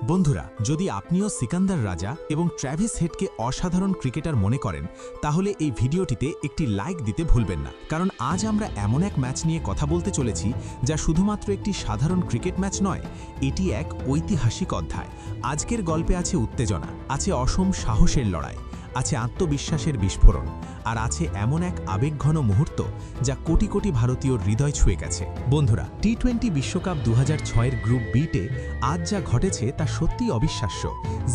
বন্ধুরা, যদি আপনিও সিকান্দার রাজা এবং ট্র্যাভিস হেডকে অসাধারণ ক্রিকেটার মনে করেন, তাহলে এই ভিডিওটিতে একটি লাইক দিতে ভুলবেন না। কারণ আজ আমরা এমন এক ম্যাচ নিয়ে কথা বলতে চলেছি যা শুধুমাত্র একটি সাধারণ ক্রিকেট ম্যাচ নয়, এটি এক ঐতিহাসিক অধ্যায়। আজকের গল্পে আছে উত্তেজনা, আছে অসম সাহসের লড়াই, আছে আত্মবিশ্বাসের বিস্ফোরণ, আর আছে এমন এক আবেগঘন মুহূর্ত যা কোটি কোটি ভারতীয়র হৃদয় ছুঁয়ে গেছে। বন্ধুরা, টি-20 বিশ্বকাপ 2006-এর গ্রুপ বিতে আজ যা ঘটেছে তা সত্যিই অবিশ্বাস্য।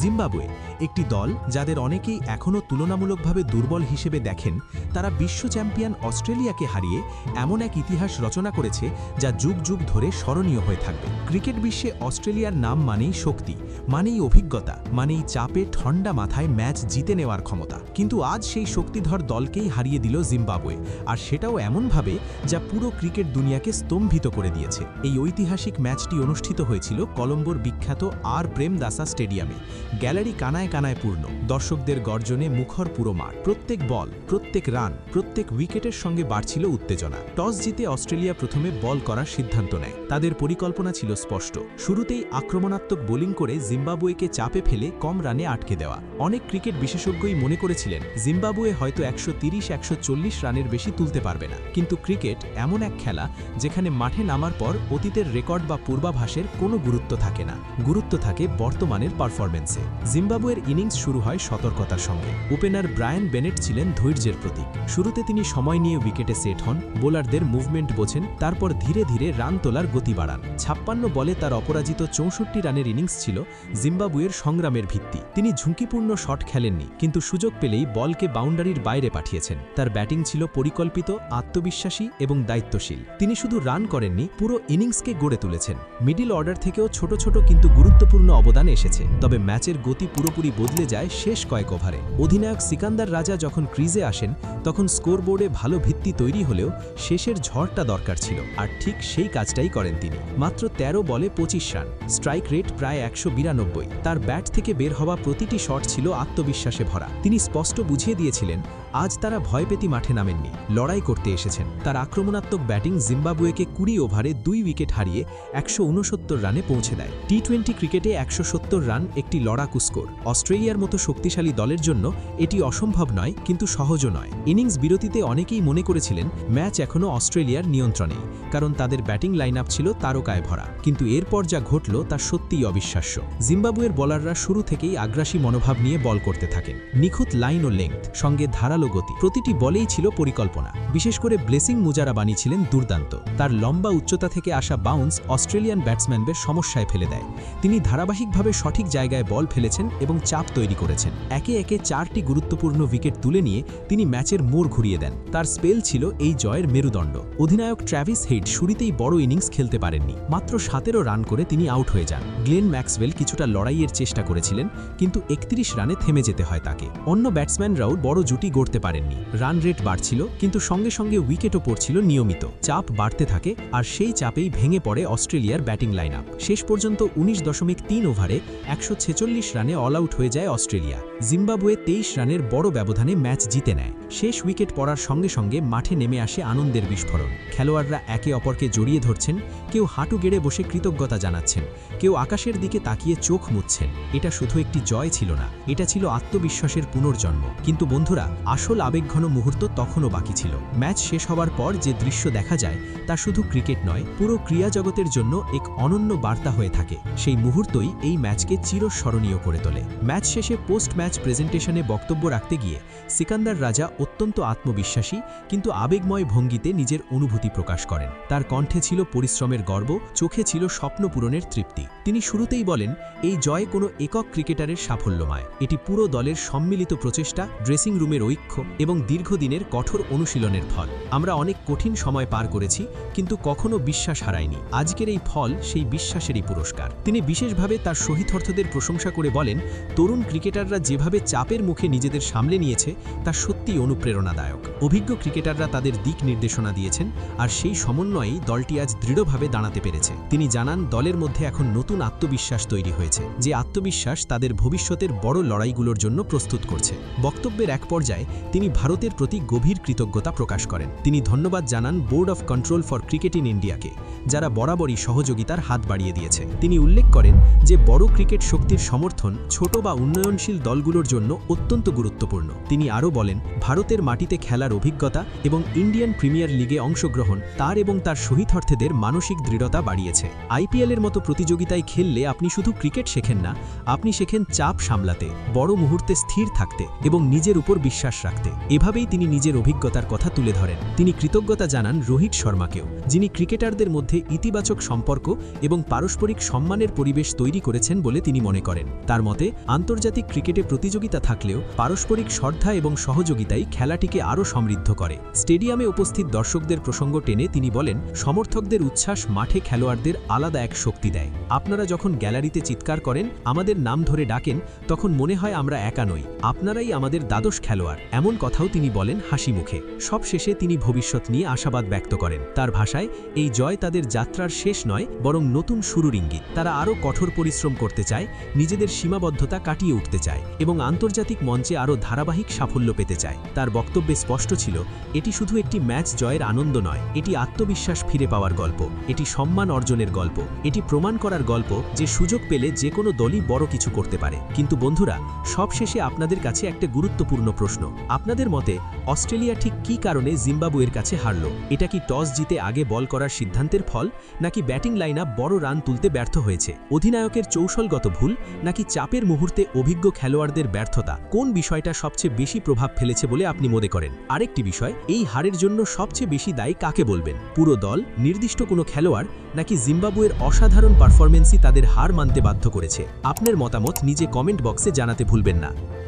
জিম্বাবুয়ে, একটি দল যাদের অনেকেই এখনও তুলনামূলকভাবে দুর্বল হিসেবে দেখেন, তারা বিশ্ব চ্যাম্পিয়ন অস্ট্রেলিয়াকে হারিয়ে এমন এক ইতিহাস রচনা করেছে যা যুগ যুগ ধরে স্মরণীয় হয়ে থাকবে। ক্রিকেট বিশ্বে অস্ট্রেলিয়ার নাম মানেই শক্তি, মানেই অভিজ্ঞতা, মানেই চাপে ঠান্ডা মাথায় ম্যাচ জিতে নেওয়ার ক্ষমতা। কিন্তু আজ সেই শক্তিধর দলকেই হারিয়ে দিল জিম্বাবুয়ে, আর সেটাও এমনভাবে যা পুরো ক্রিকেট দুনিয়াকে স্তম্ভিত করে দিয়েছে। এই ঐতিহাসিক ম্যাচটি অনুষ্ঠিত হয়েছিল কলম্বোর বিখ্যাত আর প্রেমদাসা স্টেডিয়ামে। গ্যালারি কানায় কানায় পূর্ণ, দর্শকদের গর্জনে মুখর পুরো মাঠ। প্রত্যেক বল, প্রত্যেক রান, প্রত্যেক উইকেটের সঙ্গে বাড়ছিল উত্তেজনা। টস জিতে অস্ট্রেলিয়া প্রথমে বল করার সিদ্ধান্ত নেয়। তাদের পরিকল্পনা ছিল স্পষ্ট, শুরুতেই আক্রমণাত্মক বোলিং করে জিম্বাবুয়েকে চাপে ফেলে কম রানে আটকে দেওয়া। অনেক ক্রিকেট বিশেষজ্ঞই মনে করেছিলেন জিম্বাবুয়ে হয়তো 130-140 রানের বেশি তুলতে পারবে না। কিন্তু ক্রিকেট এমন এক খেলা যেখানে মাঠে নামার পর অতীতের রেকর্ড বা পূর্বাভাসের কোনো গুরুত্ব থাকে না, গুরুত্ব থাকে বর্তমানের পারফরম্যান্সে। জিম্বাবুয়ের ইনিংস শুরু হয় সতর্কতার সঙ্গে। ওপেনার ব্রায়ান বেনেট ছিলেন ধৈর্যের প্রতীক। শুরুতে তিনি সময় নিয়ে উইকেটে সেট হন, বোলারদের মুভমেন্ট বোঝেন, তারপর ধীরে ধীরে রান তোলার গতি বাড়ান। 56 বলে তার অপরাজিত 64 রানের ইনিংস ছিল জিম্বাবুয়ের সংগ্রামের ভিত্তি। তিনি ঝুঁকিপূর্ণ শট খেলেননি, কিন্তু সুযোগ পেলেই বলকে বাউন্ডারির বাইরে পাঠিয়েছেন। তার ব্যাটিং ছিল পরিকল্পিত, আত্মবিশ্বাসী এবং দায়িত্বশীল। তিনি শুধু রান করেননি, পুরো ইনিংসকে গড়ে তুলেছেন। মিডল অর্ডার থেকেও ছোট ছোট কিন্তু গুরুত্বপূর্ণ অবদান এসেছে। তবে ম্যাচের গতি পুরোপুরি বদলে যায় শেষ কয়েক ওভারে। অধিনায়ক সিকান্দার রাজা যখন ক্রিজে আসেন, তখন স্কোরবোর্ডে ভালো ভিত্তি তৈরি হলেও শেষের ঝড়টা দরকার ছিল, আর ঠিক সেই কাজটাই করেন তিনি। মাত্র 13 বলে 25 রান, স্ট্রাইক রেট প্রায় 192। তার ব্যাট থেকে বের হওয়া প্রতিটি শট ছিল আত্মবিশ্বাসে ভরা। তিনি স্পষ্ট বুঝিয়ে দিয়েছিলেন, আজ তারা ভয় পেতে মাঠে নামেননি, লড়াই করতে এসেছেন। তার আক্রমণাত্মক ব্যাটিং জিম্বাবুয়েকে 20 ওভারে 2 উইকেট হারিয়ে 169 রানে পৌঁছে দেয়। টি-20 ক্রিকেটে 170 রান একটি লড়াকু স্কোর। অস্ট্রেলিয়ার মতো শক্তিশালী দলের জন্য এটি অসম্ভব নয়, কিন্তু সহজও নয়। ইনিংস বিরতিতে অনেকেই মনে করেছিলেন ম্যাচ এখনও অস্ট্রেলিয়ার নিয়ন্ত্রণেই, কারণ তাদের ব্যাটিং লাইন আপ ছিল তারকায় ভরা। কিন্তু এরপর যা ঘটল তা সত্যিই অবিশ্বাস্য। জিম্বাবুয়ের বোলাররা শুরু থেকেই আগ্রাসী মনোভাব নিয়ে বল করতে থাকেন। নিখুঁত লাইন ও লেংথ, সঙ্গে ধারালো গতি, প্রতিটি বলেই ছিল পরিকল্পনা। বিশেষ করে ব্লেসিং মুজারা বানিয়েছিলেন দুর্দান্ত। তার লম্বা উচ্চতা থেকে আসা বাউন্স অস্ট্রেলিয়ান ব্যাটসম্যানদের সমস্যায় ফেলে দেয়। তিনি ধারাবাহিকভাবে সঠিক জায়গায় বল ফেলেছেন এবং চাপ তৈরি করেছেন। একে একে 4টি গুরুত্বপূর্ণ উইকেট তুলে নিয়ে তিনি ম্যাচের মোড় ঘুরিয়ে দেন। তার স্পেল ছিল এই জয়ের মেরুদণ্ড। অধিনায়ক ট্র্যাভিস হেড শুরুতেই বড় ইনিংস খেলতে পারেননি। মাত্র 17 রান করে তিনি আউট হয়ে যান। গ্লেন ম্যাক্সওয়েল কিছুটা লড়াইয়ের চেষ্টা করেছিলেন, কিন্তু 31 রানে থেমে যেতে হয় তাকে। অন্য ব্যাটসম্যানরাও বড় জুটি গড়তে পারেননি। রান রেট বাড়ছিল, কিন্তু সঙ্গে সঙ্গে উইকেটও পড়ছিল নিয়মিত। চাপ বাড়তে থাকে, আর সেই চাপেই ভেঙে পড়ে অস্ট্রেলিয়ার ব্যাটিং লাইন আপ। শেষ পর্যন্ত 19.3 ওভারে 146 রানে অল আউট হয়ে যায় অস্ট্রেলিয়া। জিম্বাবুয়ে 23 রানের বড় ব্যবধানে ম্যাচ জিতে নেয়। শেষ উইকেট পড়ার সঙ্গে সঙ্গে মাঠে নেমে আসে আনন্দের বিস্ফোরণ। খেলোয়াড়রা একে অপরকে জড়িয়ে ধরছেন, কেউ হাঁটু গেড়ে বসে কৃতজ্ঞতা জানাচ্ছেন, কেউ আকাশের দিকে তাকিয়ে চোখ মুছছেন। এটা শুধু একটি জয় ছিল না, এটা ছিল আত্মবিশ্বাসের পুনর্জন্ম। কিন্তু বন্ধুরা, আসল আবেগঘন মুহূর্ত তখনও বাকি ছিল। ম্যাচ শেষ হওয়ার পর যে দৃশ্য দেখা যায় তা শুধু ক্রিকেট নয়, পুরো ক্রীড়া জগতের জন্য এক অনন্য বার্তা হয়ে থাকে। সেই মুহূর্তই এই ম্যাচকে চিরস্মরণীয় করে তোলে। ম্যাচ শেষে পোস্ট ম্যাচ প্রেজেন্টেশনে বক্তব্য রাখতে গিয়ে সিকান্দার রাজা অত্যন্ত আত্মবিশ্বাসী কিন্তু আবেগময় ভঙ্গিতে নিজের অনুভূতি প্রকাশ করেন। তার কণ্ঠে ছিল পরিশ্রমের গর্ব, চোখে ছিল স্বপ্ন পূরণের তৃপ্তি। তিনি শুরুতেই বলেন, এই জয় কোনো একক ক্রিকেটারের সাফল্য নয়, এটি পুরো দলের সম্মিলিত প্রচেষ্টা, ড্রেসিং রুমের ঐক্য এবং দীর্ঘদিনের কঠোর অনুশীলনের ফল। আমরা অনেক কঠিন সময় পার করেছি, কিন্তু কখনো বিশ্বাস হারাইনি। আজকের এই ফল সেই বিশ্বাসেরই পুরস্কার। তিনি বিশেষভাবে তার শহীদদের প্রশংসা করে বলেন, তরুণ ক্রিকেটাররা যেভাবে চাপের মুখে নিজেদের সামলে নিয়েছে তা সত্যিই অনুপ্রেরণাদায়ক। অভিজ্ঞ ক্রিকেটাররা তাদের দিক নির্দেশনা দিয়েছেন, আর সেই সমন্বয়েই দলটি আজ দৃঢ়ভাবে দাঁড়াতে পেরেছে। তিনি জানান, দলের মধ্যে এখন নতুন আত্মবিশ্বাস তৈরি হয়েছে, যে আত্মবিশ্বাস তাদের ভবিষ্যতের বড় লড়াইগুলোর জন্য প্রস্তুত প্রস্তুত করছে। বক্তব্যের এক পর্যায়ে তিনি ভারতের প্রতি গভীর কৃতজ্ঞতা প্রকাশ করেন। তিনি ধন্যবাদ জানান board of control for cricket in ইন্ডিয়াকে, যারা বরাবরই সহযোগিতার হাত বাড়িয়ে দিয়েছে। তিনি উল্লেখ করেন যে বড় ক্রিকেট শক্তির সমর্থন ছোট বা উন্নয়নশীল দলগুলোর জন্য অত্যন্ত গুরুত্বপূর্ণ। তিনি আরও বলেন, ভারতের মাটিতে খেলার অভিজ্ঞতা এবং ইন্ডিয়ান প্রিমিয়ার লিগে অংশগ্রহণ তার এবং তার শহীদার্থীদের মানসিক দৃঢ়তা বাড়িয়েছে। আইপিএলের মতো প্রতিযোগিতায় খেললে আপনি শুধু ক্রিকেট শেখেন না, আপনি শেখেন চাপ সামলাতে, বড় মুহূর্তে স্থির থাকতে এবং নিজের উপর বিশ্বাস রাখতে। এভাবেই তিনি নিজের অভিজ্ঞতার কথা তুলে ধরেন। তিনি কৃতজ্ঞতা জানান রোহিত শর্মাকেও, যিনি ক্রিকেটারদের মধ্যে ইতিবাচক সম্পর্ক এবং পারস্পরিক সম্মানের পরিবেশ তৈরি করেছেন বলে তিনি মনে করেন। তার মতে, আন্তর্জাতিক ক্রিকেটে প্রতিযোগিতা থাকলেও পারস্পরিক শ্রদ্ধা এবং সহযোগিতাই খেলাটিকে আরও সমৃদ্ধ করে। স্টেডিয়ামে উপস্থিত দর্শকদের প্রসঙ্গ টেনে তিনি বলেন, সমর্থকদের উচ্ছ্বাস মাঠে খেলোয়াড়দের আলাদা এক শক্তি দেয়। আপনারা যখন গ্যালারিতে চিৎকার করেন, আমাদের নাম ধরে ডাকেন, তখন মনে হয় আমরা একা নই, আপনারাই আমাদের দ্বাদশ খেলোয়াড়। এমন কথাও তিনি বলেন হাসি মুখে। সব শেষে তিনি ভবিষ্যৎ নিয়ে আশাবাদ ব্যক্ত করেন। তার ভাষায়, এই জয় তাদের যাত্রার শেষ নয়, বরং নতুন শুরুর ইঙ্গিত। তারা আরও কঠোর পরিশ্রম করতে চায়, নিজেদের সীমাবদ্ধতা কাটিয়ে উঠতে চায় এবং আন্তর্জাতিক মঞ্চে আরও ধারাবাহিক সাফল্য পেতে চায়। তার বক্তব্যে স্পষ্ট ছিল, এটি শুধু একটি ম্যাচ জয়ের আনন্দ নয়, এটি আত্মবিশ্বাস ফিরে পাওয়ার গল্প, এটি সম্মান অর্জনের গল্প, এটি প্রমাণ করার গল্প যে সুযোগ পেলে যে কোনো দলই বড় কিছু করতে পারে। কিন্তু বন্ধুরা, সবশেষে আপনাদের কাছে একটা গুরুত্বপূর্ণ প্রশ্ন। আপনাদের মতে অস্ট্রেলিয়া ঠিক কী কারণে জিম্বাবুয়ের কাছে হারল? এটা কি টস জিতে আগে বল করার সিদ্ধান্তের ফল, নাকি ব্যাটিং লাইনআপ বড় রান তুলতে ব্যর্থ হয়েছে, অধিনায়কের কৌশলগত ভুল, নাকি চাপের মুহূর্তে অভিজ্ঞ খেলোয়াড়দের ব্যর্থতা? কোন বিষয়টা সবচেয়ে বেশি প্রভাব ফেলেছে বলে আপনি মনে করেন? আরেকটি বিষয়, এই হারের জন্য সবচেয়ে বেশি দায়ী কাকে বলবেন? পুরো দল, নির্দিষ্ট কোনো খেলোয়াড়, নাকি জিম্বাবুয়ের অসাধারণ পারফরমেন্সই তাদের হার মানতে বাধ্য করেছে? আপনার মতামত নিজে কমেন্ট বক্সে জানাতে ভুলবেন না।